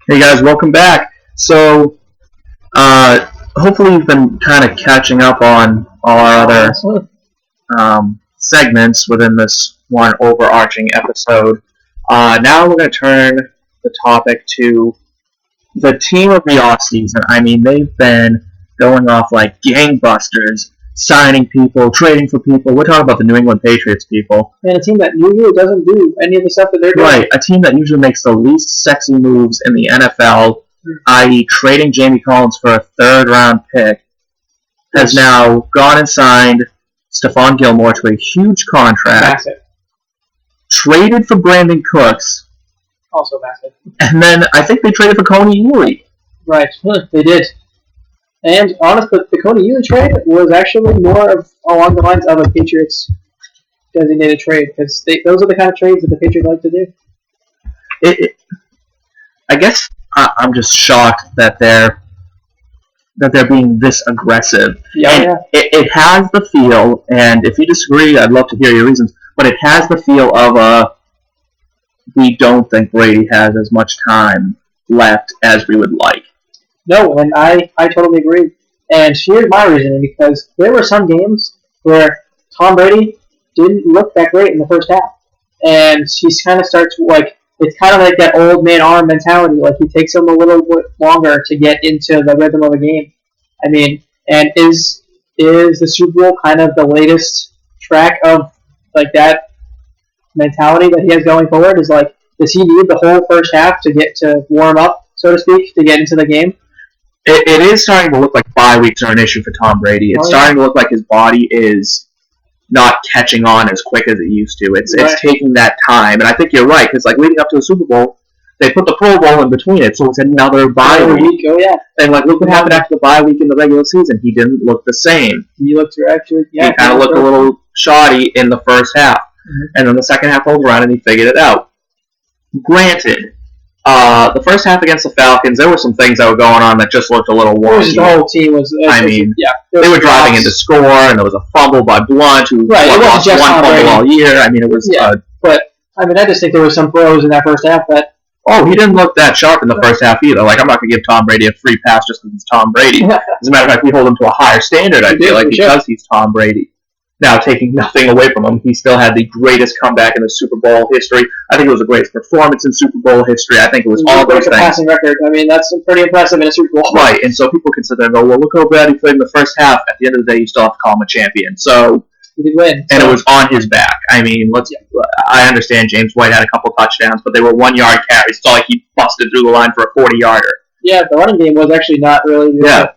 Hey guys, welcome back. So, hopefully you've been kind of catching up on all our other segments within this one overarching episode. Now we're going to turn the topic to the team of the offseason. I mean, they've been going off like gangbusters, signing people, trading for people. We're talking about the New England Patriots people. And a team that usually doesn't do any of the stuff that they're doing. Right, a team that usually makes the least sexy moves in the NFL, i.e. trading Jamie Collins for a third-round pick, has now gone and signed Stephon Gilmore to a huge contract. Massive. Traded for Brandin Cooks. Also massive. And then I think they traded for Koni Ealy. Right, they did. And honestly, the Koni Ealy trade was actually more of along the lines of a Patriots designated trade, because those are the kind of trades that the Patriots like to do. I guess I'm just shocked that they're being this aggressive. Yeah. It has the feel, and if you disagree, I'd love to hear your reasons, but it has the feel of we don't think Brady has as much time left as we would like. No, and I totally agree. And here's my reasoning, because there were some games where Tom Brady didn't look that great in the first half. And he kind of starts, it's kind of like that old man arm mentality. Like, he takes him a little bit longer to get into the rhythm of a game. I mean, and is the Super Bowl kind of the latest track of, that mentality that he has going forward? Is, does he need the whole first half to get to warm up, so to speak, to get into the game? It is starting to look like bye weeks are an issue for Tom Brady. It's starting to look like his body is not catching on as quick as it used to. It's taking that time, and I think you're right, because leading up to the Super Bowl, they put the Pro Bowl in between it, so it's another bye week. Oh yeah. And look what happened after the bye week in the regular season. He didn't look the same. He looked actually, he kind of looked a little shoddy in the first half, and then the second half rolled around and he figured it out. Granted, the first half against the Falcons, there were some things that were going on that just looked a little wonky. The whole team was... they were driving into score, and there was a fumble by Blunt, who lost one fumble all year. I mean, it was... but, I just think there were some throws in that first half that... Oh, he didn't look that sharp in the first half either. I'm not going to give Tom Brady a free pass just because he's Tom Brady. As a matter of fact, we hold him to a higher standard, I feel like, because he's Tom Brady. Now, taking nothing away from him, he still had the greatest comeback in the Super Bowl history. I think it was the greatest performance in Super Bowl history. I think it was all those things. Passing record. That's pretty impressive in a Super Bowl. Right, and so people can sit there and go, well, look how bad he played in the first half. At the end of the day, you still have to call him a champion. So he did win. And it was on his back. I understand James White had a couple touchdowns, but they were 1-yard carries. It's not like he busted through the line for a 40-yarder. Yeah, the running game was actually not really good.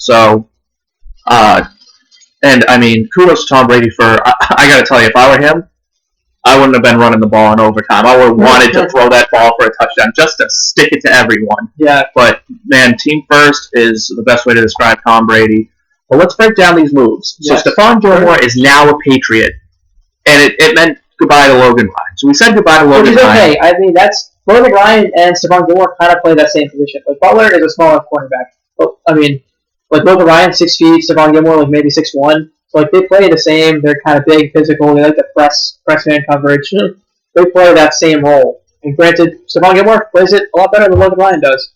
Yeah. And, kudos to Tom Brady for... I got to tell you, if I were him, I wouldn't have been running the ball in overtime. I would have wanted to throw that ball for a touchdown just to stick it to everyone. Yeah. But, man, team first is the best way to describe Tom Brady. But let's break down these moves. Yes. So Stephon Gilmore is now a Patriot, and it meant goodbye to Logan Ryan. So we said goodbye to Logan Ryan. Okay. That's... Logan Ryan and Stephon Gilmore kind of play that same position. Butler is a smaller cornerback. Logan Ryan, 6 feet, Stephon Gilmore, maybe 6'1". So, they play the same. They're kind of big, physical. They like to press man coverage. They play that same role. And granted, Stephon Gilmore plays it a lot better than Logan Ryan does.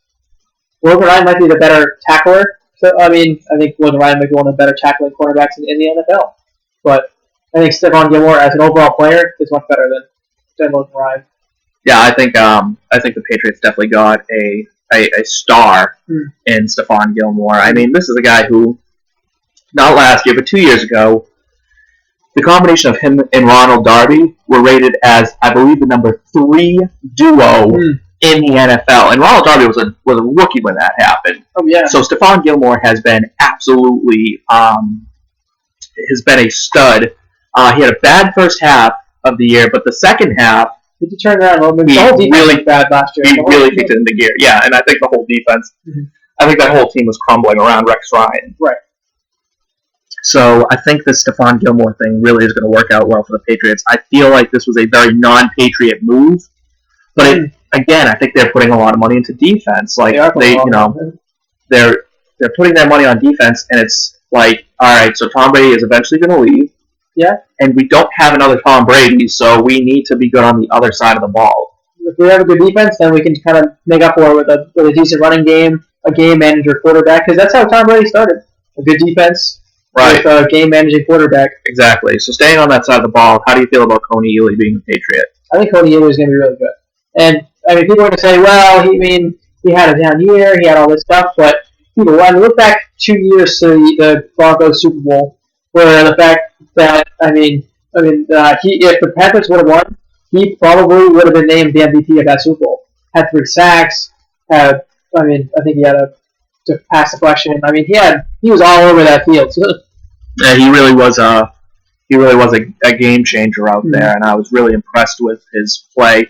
Logan Ryan might be the better tackler. So, I think Logan Ryan might be one of the better tackling cornerbacks in the NFL. But I think Stephon Gilmore, as an overall player, is much better than Logan Ryan. Yeah, I think the Patriots definitely got a star in Stephon Gilmore. This is a guy who, not last year, but 2 years ago, the combination of him and Ronald Darby were rated as, I believe, the number 3 duo in the NFL. And Ronald Darby was a rookie when that happened. Oh, yeah. So Stephon Gilmore has been absolutely has been a stud. He had a bad first half of the year, but the second half, he turned around a little bit. The whole defense was bad last year. He really kicked it into gear. Yeah, and I think the whole defense, I think that whole team was crumbling around Rex Ryan. Right. So I think the Stephon Gilmore thing really is going to work out well for the Patriots. I feel like this was a very non-Patriot move, but again, I think they're putting a lot of money into defense. They're putting their money on defense, and it's all right. So Tom Brady is eventually going to leave. Yeah. And we don't have another Tom Brady, so we need to be good on the other side of the ball. if we have a good defense, then we can kind of make up for it with a decent running game, a game manager quarterback, because that's how Tom Brady started. A good defense with a game managing quarterback. Exactly. So staying on that side of the ball, how do you feel about Koni Ealy being a Patriot? I think Koni Ealy is going to be really good. And I mean, people are going to say, well, he had a down year, he had all this stuff, but people, when you look back 2 years to the Broncos Super Bowl, where the fact that if the Patriots would have won, he probably would have been named the MVP of that Super Bowl. Had 3 sacks. I think he had to pass deflection. I mean, he was all over that field. Yeah, he really was a game changer out there, and I was really impressed with his play.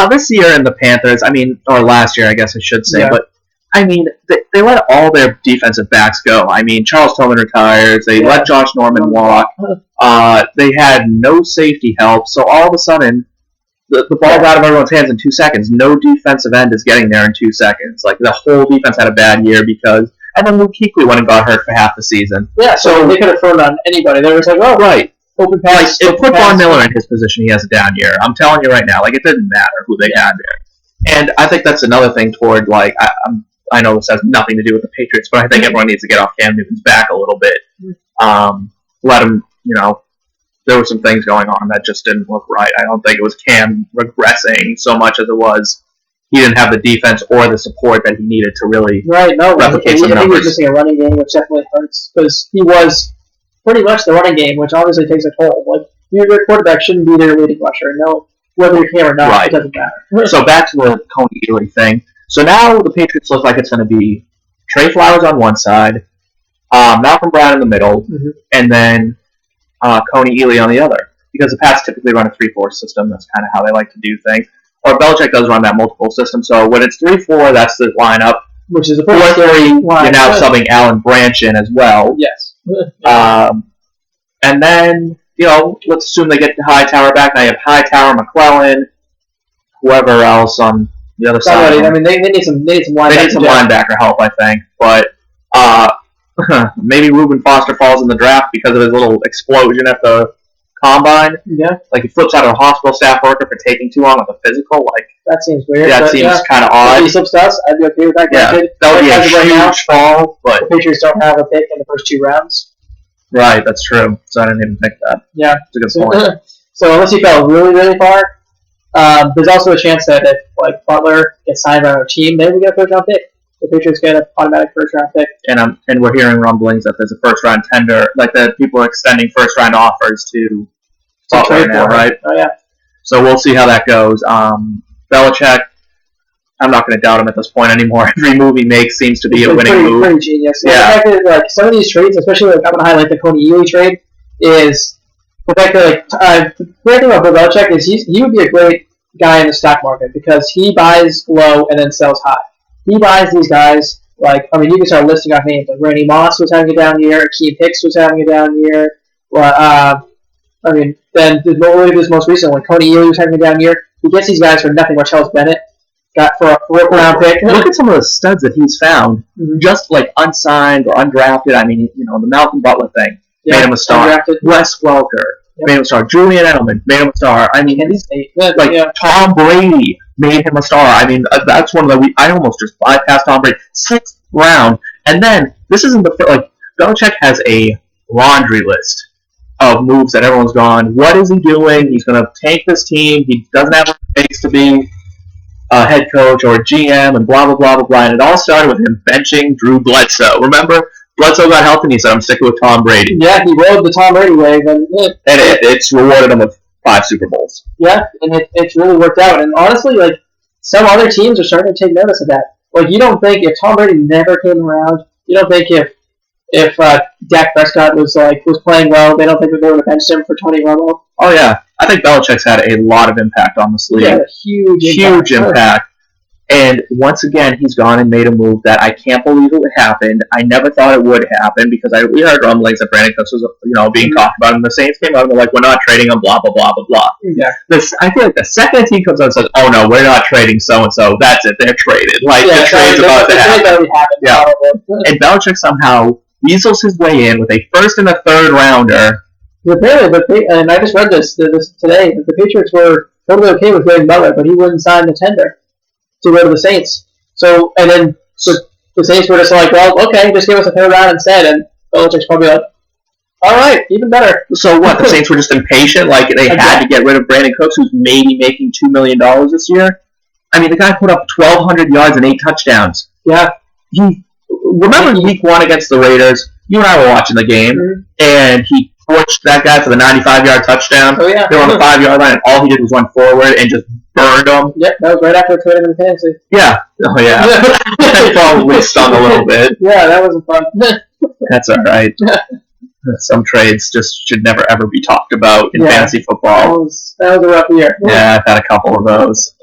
This year in the Panthers, or last year, I guess I should say, but they let all their defensive backs go. Charles Tillman retires. They let Josh Norman walk. They had no safety help, so all of a sudden, the ball's out of everyone's hands in 2 seconds. No defensive end is getting there in 2 seconds. Like, the whole defense had a bad year and then Luke Kuechly went and got hurt for half the season. Yeah, so they could have thrown on anybody. They were just like, oh, right. Open pass. Like, put Von Miller in his position, he has a down year. I'm telling you right now, it didn't matter who they had there. And I think that's another thing toward, I know this has nothing to do with the Patriots, but I think everyone needs to get off Cam Newton's back a little bit. Let him, there were some things going on that just didn't look right. I don't think it was Cam regressing so much as it was he didn't have the defense or the support that he needed to really replicate some numbers. I think he was missing a running game, which definitely hurts, because he was pretty much the running game, which obviously takes a toll. Like, your quarterback shouldn't be their leading rusher. No, whether you can or not, it doesn't matter. So back to the Koni Ealy thing. So now the Patriots look like it's going to be Trey Flowers on one side, Malcolm Brown in the middle, and then Koni Ealy on the other. Because the Pats typically run a 3-4 system. That's kind of how they like to do things. Or Belichick does run that multiple system. So when it's 3-4, that's the lineup. Which is a 4-3. You're now subbing Allen Branch in as well. Yes. And then, let's assume they get Hightower back. Now you have Hightower, McClellan, whoever else on the other side. They need some linebacker. They need some linebacker help, I think. But maybe Reuben Foster falls in the draft because of his little explosion at the combine. Yeah. Like, he flips out a hospital staff worker for taking too long with a physical. Like, that seems weird. Yeah, it seems kind of odd. If he slips us, I'd be okay with that. Yeah, that would be a huge fall. But the Patriots don't have a pick in the first 2 rounds. Right, that's true. So I didn't even think that. Yeah. It's a good point. So unless he fell really, really far, there's also a chance that if Butler gets signed by our team, maybe we get a first-round pick. The Patriots get an automatic first-round pick. And we're hearing rumblings that there's a first-round tender, like that people are extending first-round offers to Butler now, right? Oh, yeah. So we'll see how that goes. Belichick, I'm not going to doubt him at this point anymore. Every move he makes seems to be a winning move. Pretty genius. Yeah. The fact that, some of these trades, especially I'm going to highlight the Koni Ealy trade, is the fact that the great thing about Bill Belichick is he would be a great guy in the stock market because he buys low and then sells high. He buys these guys you can start listing off names like Randy Moss was having a down year, Akeem Hicks was having a down year. Then this most recent one, Koni Ealy was having a down year. He gets these guys for nothing. Martellus Bennett got for a 4th-round pick. Look at some of the studs that he's found, just unsigned or undrafted. The Malcolm Butler thing made him a star. Undrafted. Wes Welker made him a star. Julian Edelman made him a star. Tom Brady made him a star. That's one of I almost just bypassed Tom Brady. 6th round. And then, this isn't Belichick has a laundry list of moves that everyone's gone, what is he doing? He's going to tank this team. He doesn't have what it takes to be a head coach or a GM and blah, blah, blah, blah, blah. And it all started with him benching Drew Bledsoe. Remember? Bledsoe got healthy and he said, I'm sticking with Tom Brady. Yeah, he rode the Tom Brady wave. And it's rewarded him with 5 Super Bowls. Yeah, and it's really worked out. And honestly, some other teams are starting to take notice of that. You don't think if Tom Brady never came around, you don't think if Dak Prescott was playing well, they don't think that they would have benched him for Tony Romo. Oh yeah, I think Belichick's had a lot of impact on this league. Yeah, huge impact. And once again, he's gone and made a move that I can't believe it happened. I never thought it would happen because we heard rumblings that Brandin Cooks was being talked about, and the Saints came out and they're like, we're not trading him, blah blah blah blah blah. Yeah. I feel like the second a team comes out and says, oh no, we're not trading so and so, that's it, they're traded. The trade's about to happen. Yeah. And Belichick somehow weasels his way in with a 1st and a 3rd rounder. Apparently, and I just read this today, that the Patriots were totally okay with getting Butler, but he wouldn't sign the tender to go to the Saints. So, and then the Saints were just like, well, okay, just give us a third round instead. And Belichick's probably like, all right, even better. So what? The Saints were just impatient, like they had to get rid of Brandin Cooks, who's maybe making $2 million this year. I mean, the guy put up 1,200 yards and 8 touchdowns. Yeah. Remember Week 1 against the Raiders? You and I were watching the game, and he torched that guy for the 95-yard touchdown. Oh, yeah. They were on the 5-yard line, and all he did was run forward and just burned them. Yep, that was right after trading in the fantasy. Yeah. Oh, yeah. That probably stung a little bit. Yeah, that wasn't fun. That's all right. Some trades just should never, ever be talked about in fantasy football. That was a rough year. Yeah, I've had a couple of those.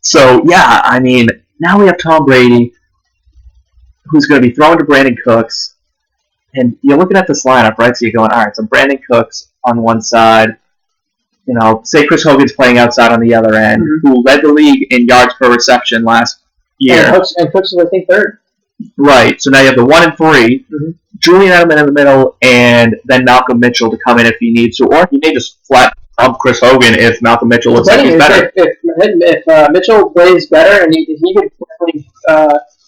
So, yeah, I mean, now we have Tom Brady, who's going to be thrown to Brandin Cooks. And you're looking at this lineup, right? So you're going, all right, so Brandin Cooks on one side. You know, say Chris Hogan's playing outside on the other end, who led the league in yards per reception last year. And Cooks is, I think, third. Right. So now you have the 1 and 3, Julian Edelman in the middle, and then Malcolm Mitchell to come in if he needs to, or he may just flat dump Chris Hogan if Malcolm Mitchell looks like he's better. If Mitchell plays better, and he could definitely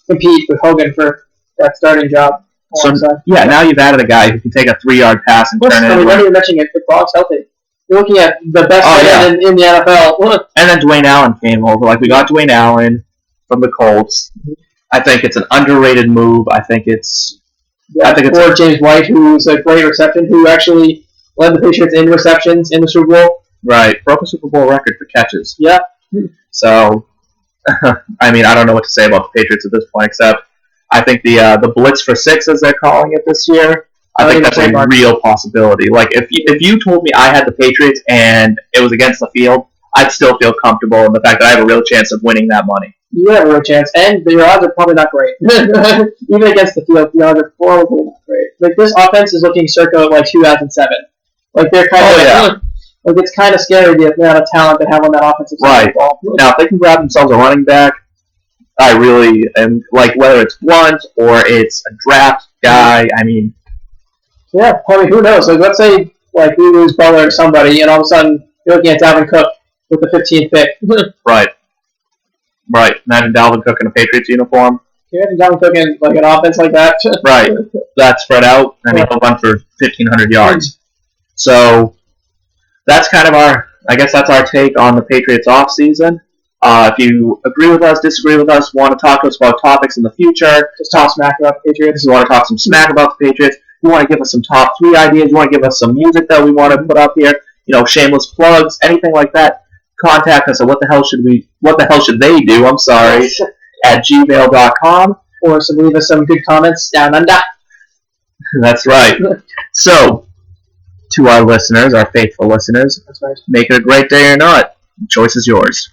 compete with Hogan for that starting job. So, yeah, now you've added a guy who can take a 3-yard pass and turn it into. When you were mentioning it, the Gronk's healthy. You're looking at the best player in the NFL. And then Dwayne Allen came over. Like, we got Dwayne Allen from the Colts. I think it's an underrated move. I think it's or James White, who's a great reception, who actually led the Patriots in receptions in the Super Bowl. Right. Broke a Super Bowl record for catches. Yeah. So, I mean, I don't know what to say about the Patriots at this point, except I think the Blitz for 6, as they're calling it this year, I think that's a real possibility. Like, if you told me I had the Patriots and it was against the field, I'd still feel comfortable in the fact that I have a real chance of winning that money. You have a real chance, and your odds are probably not great. Even against the field, the odds are probably not great. Like, this offense is looking circa like 2007. Like, they're kind of like it's kind of scary the amount of talent they have on that offensive side of the ball. Now, if they can grab themselves a running back, I really am, like, whether it's Blunt or it's a draft guy, I mean... Yeah, I mean, who knows? Like, let's say, like, we lose Butler or somebody, and all of a sudden, you're looking at Dalvin Cook with the 15th pick. Right. Imagine Dalvin Cook in a Patriots uniform. Yeah, Dalvin Cook in, like, an offense like that. Right. That's spread out, and he'll run for 1,500 yards. So, that's kind of I guess that's our take on the Patriots offseason. If you agree with us, disagree with us, want to talk to us about topics in the future, just talk smack about the Patriots. If you want to talk some smack about the Patriots, you want to give us some top 3 ideas, you want to give us some music that we want to put up here, you know, shameless plugs, anything like that, contact us at what the hell should they do, at gmail.com. Or leave us some good comments down under. That's right. So, to our listeners, our faithful listeners, that's right. Make it a great day or not. The choice is yours.